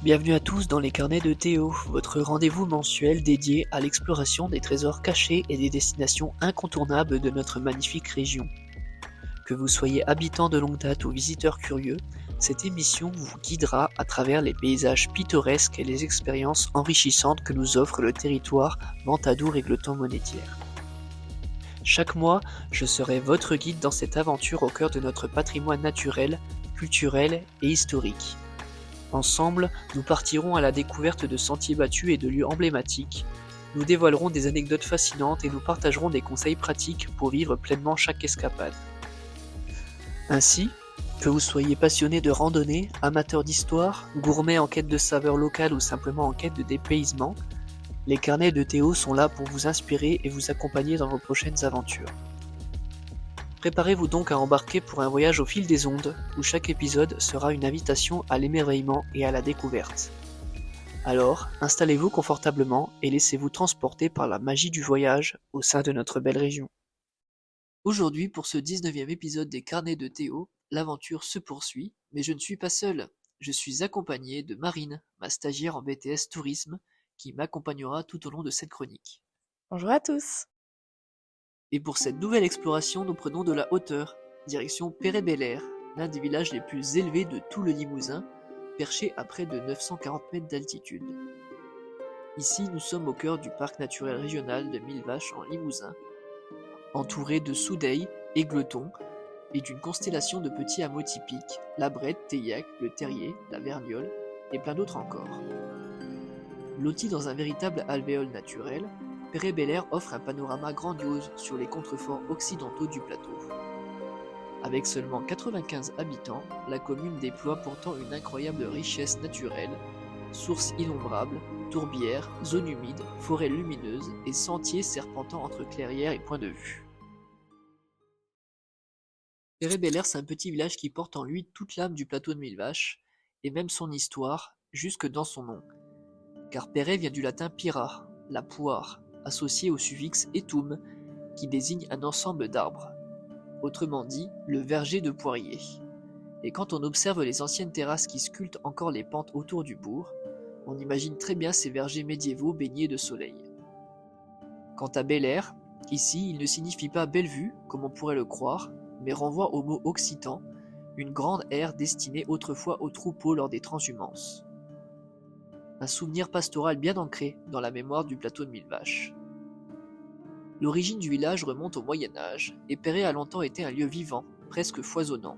Bienvenue à tous dans les carnets de Théo, votre rendez-vous mensuel dédié à l'exploration des trésors cachés et des destinations incontournables de notre magnifique région. Que vous soyez habitant de longue date ou visiteur curieux, cette émission vous guidera à travers les paysages pittoresques et les expériences enrichissantes que nous offre le territoire Ventadour-Égletons-Monétiers. Chaque mois, je serai votre guide dans cette aventure au cœur de notre patrimoine naturel, culturel et historique. Ensemble, nous partirons à la découverte de sentiers battus et de lieux emblématiques. Nous dévoilerons des anecdotes fascinantes et nous partagerons des conseils pratiques pour vivre pleinement chaque escapade. Ainsi, que vous soyez passionné de randonnée, amateur d'histoire, gourmet en quête de saveurs locales ou simplement en quête de dépaysement, les carnets de Théo sont là pour vous inspirer et vous accompagner dans vos prochaines aventures. Préparez-vous donc à embarquer pour un voyage au fil des ondes, où chaque épisode sera une invitation à l'émerveillement et à la découverte. Alors, installez-vous confortablement et laissez-vous transporter par la magie du voyage au sein de notre belle région. Aujourd'hui, pour ce 19e épisode des Carnets de Théo, l'aventure se poursuit, mais je ne suis pas seul. Je suis accompagné de Marine, ma stagiaire en BTS Tourisme, qui m'accompagnera tout au long de cette chronique. Bonjour à tous. Et pour cette nouvelle exploration, nous prenons de la hauteur, direction Perret-Belair, l'un des villages les plus élevés de tout le Limousin, perché à près de 940 mètres d'altitude. Ici, nous sommes au cœur du parc naturel régional de Millevaches en Limousin, entouré de Soudeilles, Égletons, et d'une constellation de petits hameaux typiques, la Brette, Teillac, le Terrier, la Vergnole, et plein d'autres encore. Loti dans un véritable alvéole naturel, Perret-Belair offre un panorama grandiose sur les contreforts occidentaux du plateau. Avec seulement 95 habitants, la commune déploie pourtant une incroyable richesse naturelle, sources innombrables, tourbières, zones humides, forêts lumineuses et sentiers serpentant entre clairières et points de vue. Perret-Belair, c'est un petit village qui porte en lui toute l'âme du plateau de Millevaches, et même son histoire, jusque dans son nom. Car Perret vient du latin pira, la poire, associé au suffixe etum, qui désigne un ensemble d'arbres, autrement dit le verger de poirier. Et quand on observe les anciennes terrasses qui sculptent encore les pentes autour du bourg, on imagine très bien ces vergers médiévaux baignés de soleil. Quant à Belair, ici il ne signifie pas belle vue, comme on pourrait le croire, mais renvoie au mot occitan, une grande aire destinée autrefois aux troupeaux lors des transhumances. Un souvenir pastoral bien ancré dans la mémoire du plateau de Millevaches. L'origine du village remonte au Moyen-Âge, et Perret a longtemps été un lieu vivant, presque foisonnant.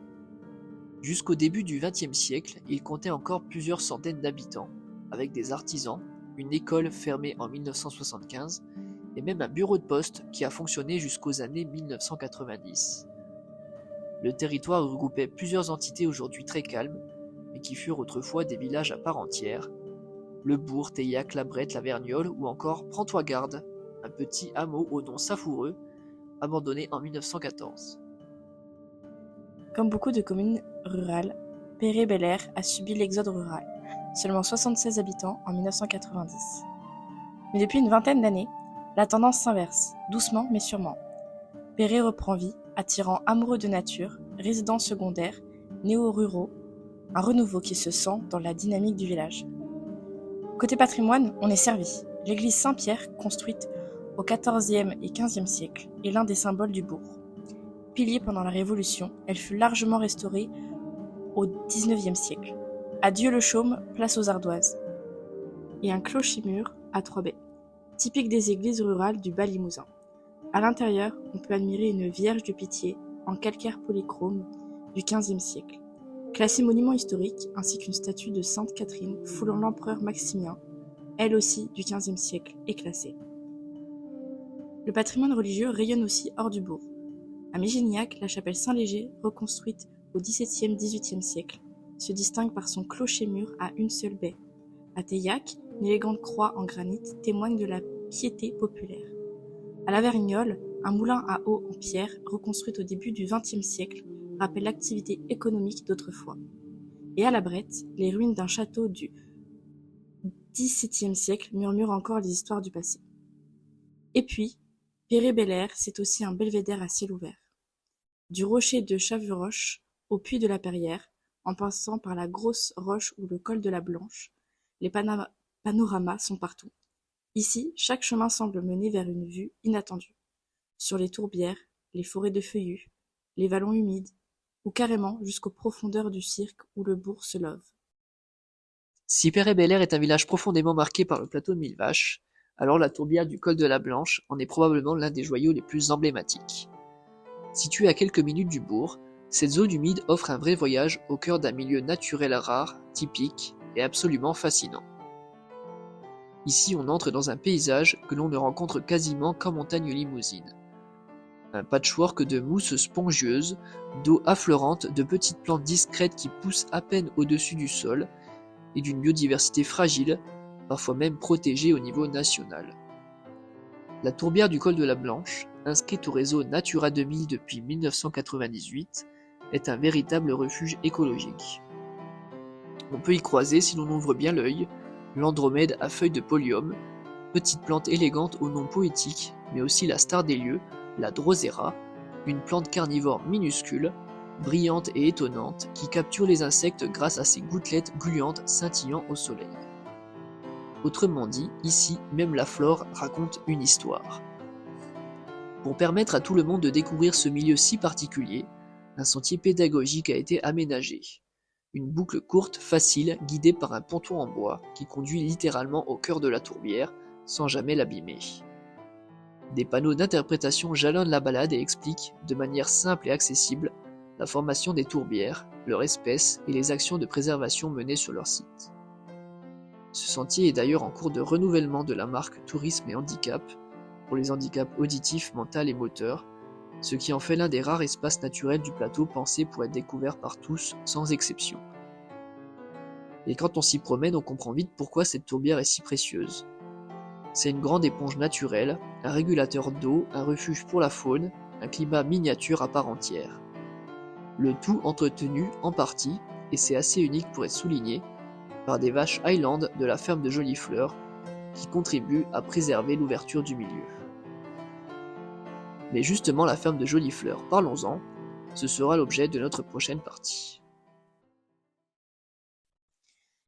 Jusqu'au début du XXe siècle, il comptait encore plusieurs centaines d'habitants, avec des artisans, une école fermée en 1975, et même un bureau de poste qui a fonctionné jusqu'aux années 1990. Le territoire regroupait plusieurs entités aujourd'hui très calmes, mais qui furent autrefois des villages à part entière, le bourg, Teillac, la Brette, la Vergnole ou encore Prends-toi garde, un petit hameau au nom savoureux, abandonné en 1914. Comme beaucoup de communes rurales, Perret-Belair a subi l'exode rural, seulement 76 habitants en 1990. Mais depuis une vingtaine d'années, la tendance s'inverse, doucement mais sûrement. Perret reprend vie, attirant amoureux de nature, résidents secondaires, néo-ruraux, un renouveau qui se sent dans la dynamique du village. Côté patrimoine, on est servi. L'église Saint-Pierre, construite au XIVe et XVe siècle, est l'un des symboles du bourg. Pilier pendant la Révolution, elle fut largement restaurée au XIXe siècle. Adieu le chaume, place aux ardoises. Et un clocher-mur à 3 baies, typique des églises rurales du Bas Limousin. À l'intérieur, on peut admirer une Vierge de Pitié en calcaire polychrome du XVe siècle, classée monument historique, ainsi qu'une statue de Sainte Catherine foulant l'empereur Maximien, elle aussi du XVe siècle, est classée. Le patrimoine religieux rayonne aussi hors du bourg. À Mégignac, la chapelle Saint-Léger, reconstruite au XVIIe-XVIIIe siècle, se distingue par son clocher-mur à une seule baie. À Teillac, une élégante croix en granit témoigne de la piété populaire. À la Vergnole, un moulin à eau en pierre, reconstruit au début du XXe siècle, rappelle l'activité économique d'autrefois. Et à la Brette, les ruines d'un château du XVIIe siècle murmurent encore les histoires du passé. Et puis, Perret-Belair, c'est aussi un belvédère à ciel ouvert. Du rocher de Chavuroche au puits de la Perrière, en passant par la Grosse Roche ou le col de la Blanche, les panoramas sont partout. Ici, chaque chemin semble mener vers une vue inattendue. Sur les tourbières, les forêts de feuillus, les vallons humides, ou carrément jusqu'aux profondeurs du cirque où le bourg se love. Si Perret-Belair est un village profondément marqué par le plateau de Mille Vaches, alors la tourbière du col de la Blanche en est probablement l'un des joyaux les plus emblématiques. Située à quelques minutes du bourg, cette zone humide offre un vrai voyage au cœur d'un milieu naturel rare, typique et absolument fascinant. Ici, on entre dans un paysage que l'on ne rencontre quasiment qu'en montagne limousine. Un patchwork de mousse spongieuse, d'eau affleurante, de petites plantes discrètes qui poussent à peine au-dessus du sol, et d'une biodiversité fragile, parfois même protégée au niveau national. La tourbière du col de la Blanche, inscrite au réseau Natura 2000 depuis 1998, est un véritable refuge écologique. On peut y croiser, si l'on ouvre bien l'œil, l'andromède à feuilles de polyum, petite plante élégante au nom poétique, mais aussi la star des lieux, la drosera, une plante carnivore minuscule, brillante et étonnante, qui capture les insectes grâce à ses gouttelettes gluantes scintillant au soleil. Autrement dit, ici, même la flore raconte une histoire. Pour permettre à tout le monde de découvrir ce milieu si particulier, un sentier pédagogique a été aménagé. Une boucle courte, facile, guidée par un ponton en bois, qui conduit littéralement au cœur de la tourbière, sans jamais l'abîmer. Des panneaux d'interprétation jalonnent la balade et expliquent, de manière simple et accessible, la formation des tourbières, leur espèce et les actions de préservation menées sur leur site. Ce sentier est d'ailleurs en cours de renouvellement de la marque Tourisme et Handicap, pour les handicaps auditifs, mentaux et moteurs, ce qui en fait l'un des rares espaces naturels du plateau pensés pour être découverts par tous, sans exception. Et quand on s'y promène, on comprend vite pourquoi cette tourbière est si précieuse. C'est une grande éponge naturelle, un régulateur d'eau, un refuge pour la faune, un climat miniature à part entière. Le tout entretenu en partie, et c'est assez unique pour être souligné, par des vaches Highland de la ferme de Jolifleur, qui contribuent à préserver l'ouverture du milieu. Mais justement la ferme de Jolifleur, parlons-en, ce sera l'objet de notre prochaine partie.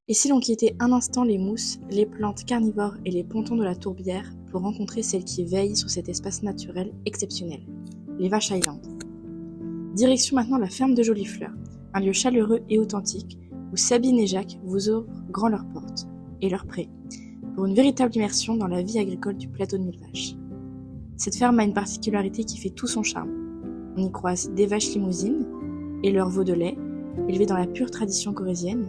Et si l'on quittait un instant les mousses, les plantes carnivores et les pontons de la tourbière pour rencontrer celles qui veillent sur cet espace naturel exceptionnel, les vaches Highland. Direction maintenant la ferme de Jolifleur, un lieu chaleureux et authentique où Sabine et Jacques vous ouvrent grand leurs portes et leurs prés pour une véritable immersion dans la vie agricole du plateau de Mille Vaches. Cette ferme a une particularité qui fait tout son charme. On y croise des vaches limousines et leurs veaux de lait, élevés dans la pure tradition corésienne,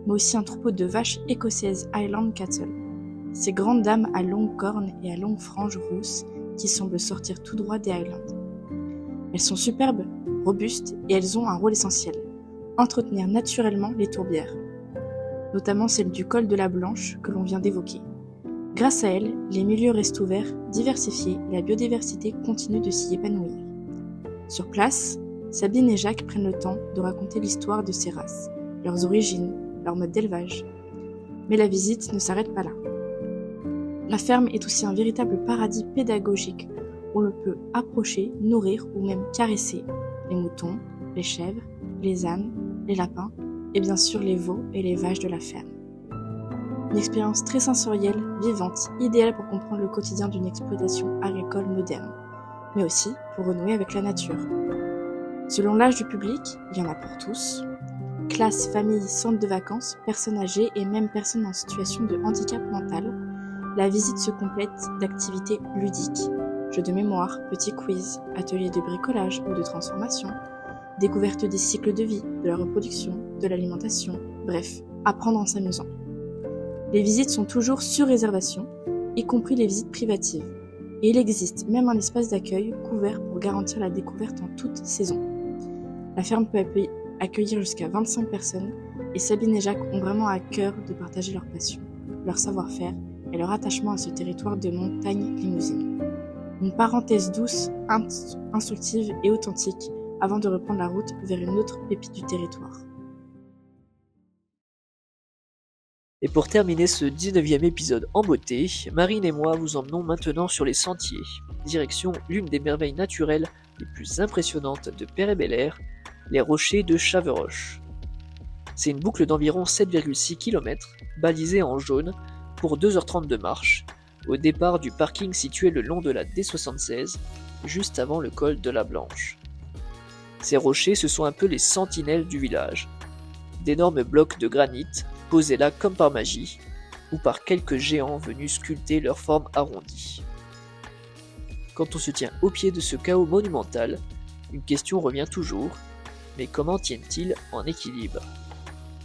mais aussi un troupeau de vaches écossaises Highland Cattle. Ces grandes dames à longues cornes et à longues franges rousses qui semblent sortir tout droit des Highlands. Elles sont superbes, robustes et elles ont un rôle essentiel, entretenir naturellement les tourbières, notamment celle du col de la Blanche que l'on vient d'évoquer. Grâce à elles, les milieux restent ouverts, diversifiés et la biodiversité continue de s'y épanouir. Sur place, Sabine et Jacques prennent le temps de raconter l'histoire de ces races, leurs origines, leur mode d'élevage. Mais la visite ne s'arrête pas là. La ferme est aussi un véritable paradis pédagogique où l'on peut approcher, nourrir ou même caresser les moutons, les chèvres, les ânes, les lapins et bien sûr les veaux et les vaches de la ferme. Une expérience très sensorielle, vivante, idéale pour comprendre le quotidien d'une exploitation agricole moderne, mais aussi pour renouer avec la nature. Selon l'âge du public, il y en a pour tous. Classe, famille, centre de vacances, personnes âgées et même personnes en situation de handicap mental, la visite se complète d'activités ludiques. Jeux de mémoire, petits quiz, ateliers de bricolage ou de transformation, découverte des cycles de vie, de la reproduction, de l'alimentation, bref, apprendre en s'amusant. Les visites sont toujours sur réservation, y compris les visites privatives. Et il existe même un espace d'accueil couvert pour garantir la découverte en toute saison. La ferme peut accueillir jusqu'à 25 personnes et Sabine et Jacques ont vraiment à cœur de partager leur passion, leur savoir-faire et leur attachement à ce territoire de montagne limousine. Une parenthèse douce, instructive et authentique avant de reprendre la route vers une autre pépite du territoire. Et pour terminer ce 19e épisode en beauté, Marine et moi vous emmenons maintenant sur les sentiers, direction l'une des merveilles naturelles les plus impressionnantes de Perret-Belair, les rochers de Chaveroche. C'est une boucle d'environ 7,6 km, balisée en jaune, pour 2h30 de marche, au départ du parking situé le long de la D76, juste avant le col de la Blanche. Ces rochers, ce sont un peu les sentinelles du village. D'énormes blocs de granit, posés là comme par magie, ou par quelques géants venus sculpter leur forme arrondie. Quand on se tient au pied de ce chaos monumental, une question revient toujours, mais comment tiennent-ils en équilibre ?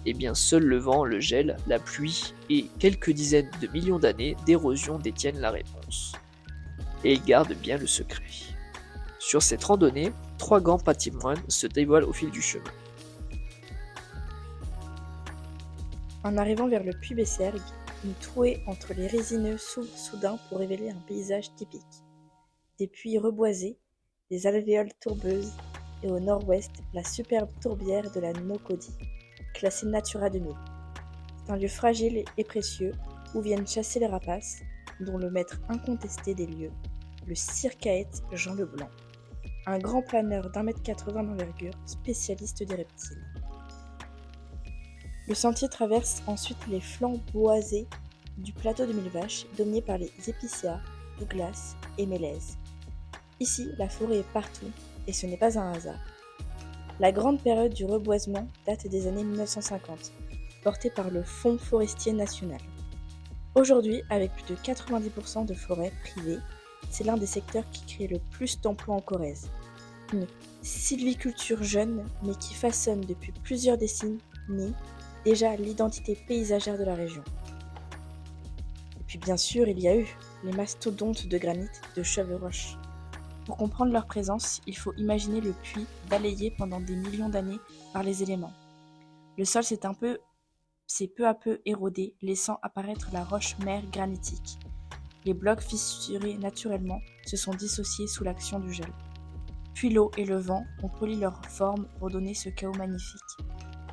Eh bien, seul le vent, le gel, la pluie et quelques dizaines de millions d'années d'érosion détiennent la réponse. Et ils gardent bien le secret. Sur cette randonnée, 3 grands patrimoines se dévoilent au fil du chemin. En arrivant vers le puits Bessergues, une trouée entre les résineux s'ouvre soudain pour révéler un paysage typique. Des puits reboisés, des alvéoles tourbeuses et au nord-ouest, la superbe tourbière de la Nocodie, classée Natura 2000. C'est un lieu fragile et précieux où viennent chasser les rapaces, dont le maître incontesté des lieux, le circaète Jean Leblanc, un grand planeur d'1,80 m d'envergure, spécialiste des reptiles. Le sentier traverse ensuite les flancs boisés du plateau de Mille Vaches, dominé par les épicéas, Douglas et Mélèzes. Ici, la forêt est partout, et ce n'est pas un hasard. La grande période du reboisement date des années 1950, portée par le Fonds forestier national. Aujourd'hui, avec plus de 90% de forêts privées, c'est l'un des secteurs qui crée le plus d'emplois en Corrèze. Une sylviculture jeune, mais qui façonne depuis plusieurs décennies déjà l'identité paysagère de la région. Et puis bien sûr, il y a eu les mastodontes de granit de Chevreroche. Pour comprendre leur présence, il faut imaginer le puits balayé pendant des millions d'années par les éléments. Le sol s'est peu à peu érodé, laissant apparaître la roche-mère granitique. Les blocs fissurés naturellement se sont dissociés sous l'action du gel. Puis l'eau et le vent ont poli leur forme pour donner ce chaos magnifique,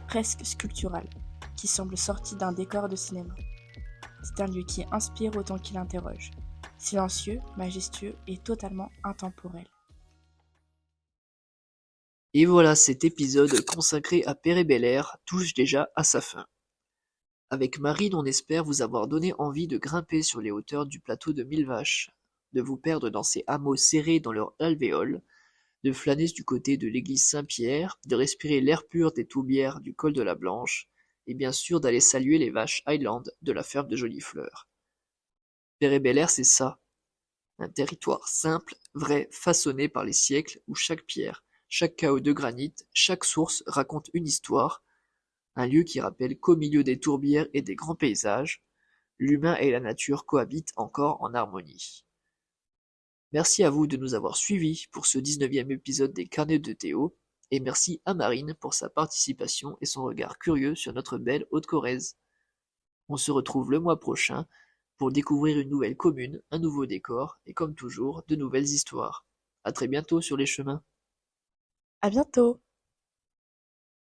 presque sculptural, qui semble sorti d'un décor de cinéma. C'est un lieu qui inspire autant qu'il interroge. Silencieux, majestueux et totalement intemporel. Et voilà, cet épisode consacré à Péré-Bel-Air touche déjà à sa fin. Avec Marine, on espère vous avoir donné envie de grimper sur les hauteurs du plateau de Mille Vaches, de vous perdre dans ces hameaux serrés dans leurs alvéoles, de flâner du côté de l'église Saint-Pierre, de respirer l'air pur des tourbières du col de la Blanche, et bien sûr d'aller saluer les vaches Highland de la ferme de Jolies Fleurs. Péré-Bel-Air, c'est ça. Un territoire simple, vrai, façonné par les siècles, où chaque pierre, chaque chaos de granit, chaque source raconte une histoire, un lieu qui rappelle qu'au milieu des tourbières et des grands paysages, l'humain et la nature cohabitent encore en harmonie. Merci à vous de nous avoir suivis pour ce 19e épisode des Carnets de Théo, et merci à Marine pour sa participation et son regard curieux sur notre belle Haute-Corrèze. On se retrouve le mois prochain pour découvrir une nouvelle commune, un nouveau décor, et comme toujours, de nouvelles histoires. À très bientôt sur les chemins. À bientôt!